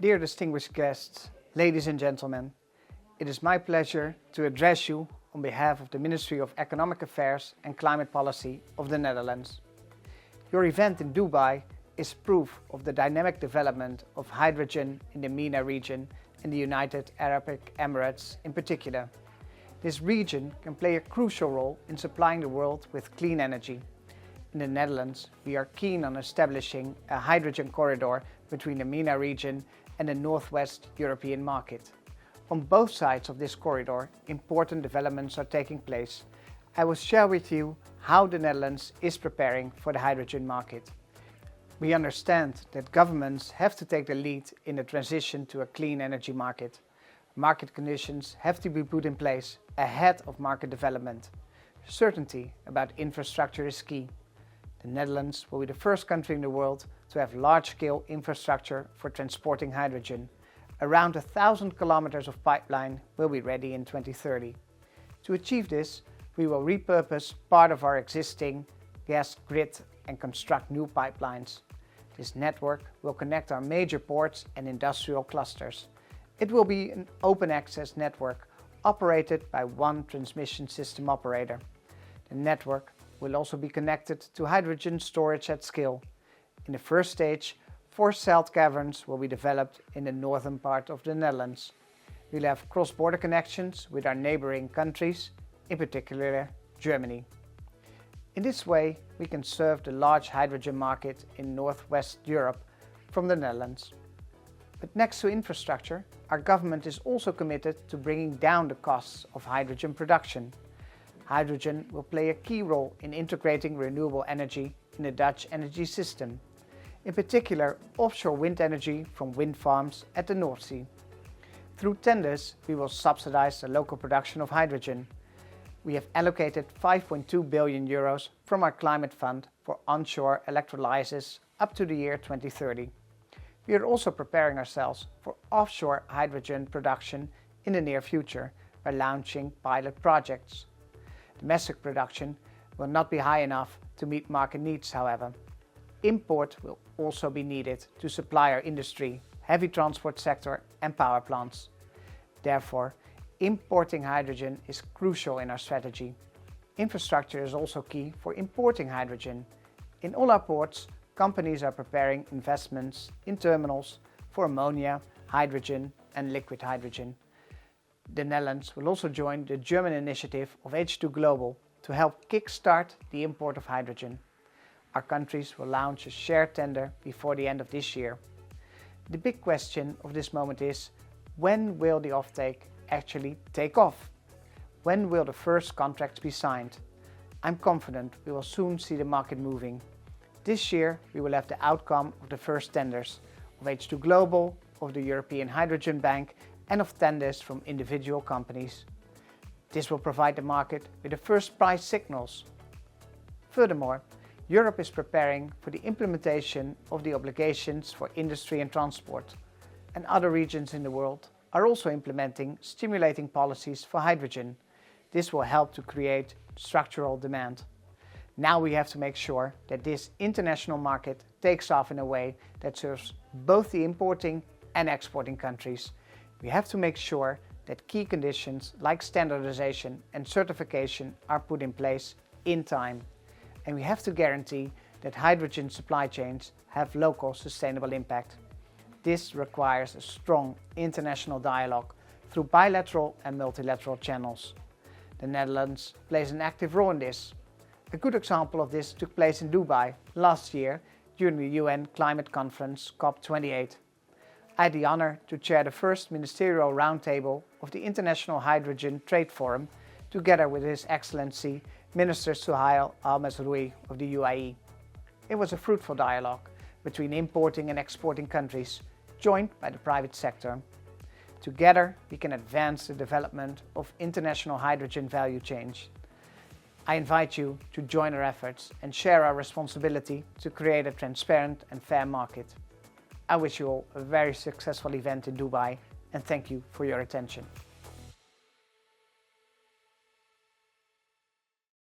Dear distinguished guests, ladies and gentlemen, it is my pleasure to address you on behalf of the Ministry of Economic Affairs and Climate Policy of the Netherlands. Your event in Dubai is proof of the dynamic development of hydrogen in the MENA region and the United Arab Emirates in particular. This region can play a crucial role in supplying the world with clean energy. In the Netherlands, we are keen on establishing a hydrogen corridor between the MENA region and the Northwest European market. On both sides of this corridor, important developments are taking place. I will share with you how the Netherlands is preparing for the hydrogen market. We understand that governments have to take the lead in the transition to a clean energy market. Market conditions have to be put in place ahead of market development. Certainty about infrastructure is key. The Netherlands will be the first country in the world to have large-scale infrastructure for transporting hydrogen. Around 1,000 kilometers of pipeline will be ready in 2030. To achieve this, we will repurpose part of our existing gas grid and construct new pipelines. This network will connect our major ports and industrial clusters. It will be an open access network operated by one transmission system operator. The network will also be connected to hydrogen storage at scale. In the first stage, 4 salt caverns will be developed in the northern part of the Netherlands. We'll have cross-border connections with our neighboring countries, in particular Germany. In this way, we can serve the large hydrogen market in Northwest Europe from the Netherlands. But next to infrastructure, our government is also committed to bringing down the costs of hydrogen production. Hydrogen will play a key role in integrating renewable energy in the Dutch energy system, in particular offshore wind energy from wind farms at the North Sea. Through tenders, we will subsidize the local production of hydrogen. We have allocated 5.2 billion euros from our climate fund for onshore electrolysis up to the year 2030. We are also preparing ourselves for offshore hydrogen production in the near future by launching pilot projects. Domestic production will not be high enough to meet market needs, however. Import will also be needed to supply our industry, heavy transport sector and power plants. Therefore, importing hydrogen is crucial in our strategy. Infrastructure is also key for importing hydrogen. In all our ports, companies are preparing investments in terminals for ammonia, hydrogen and liquid hydrogen. The Netherlands will also join the German initiative of H2 Global to help kickstart the import of hydrogen. Our countries will launch a shared tender before the end of this year. The big question of this moment is, when will the offtake actually take off? When will the first contracts be signed? I'm confident we will soon see the market moving. This year we will have the outcome of the first tenders of H2 Global, of the European Hydrogen Bank and of tenders from individual companies. This will provide the market with the first price signals. Furthermore, Europe is preparing for the implementation of the obligations for industry and transport, and other regions in the world are also implementing stimulating policies for hydrogen. This will help to create structural demand. Now we have to make sure that this international market takes off in a way that serves both the importing and exporting countries. We have to make sure that key conditions like standardization and certification are put in place in time. And we have to guarantee that hydrogen supply chains have local sustainable impact. This requires a strong international dialogue through bilateral and multilateral channels. The Netherlands plays an active role in this. A good example of this took place in Dubai last year during the UN Climate Conference COP28. I had the honor to chair the first ministerial roundtable of the International Hydrogen Trade Forum together with His Excellency Minister Suhail Al-Mazroui of the UAE. It was a fruitful dialogue between importing and exporting countries, joined by the private sector. Together, we can advance the development of international hydrogen value chains. I invite you to join our efforts and share our responsibility to create a transparent and fair market. I wish you all a very successful event in Dubai and thank you for your attention.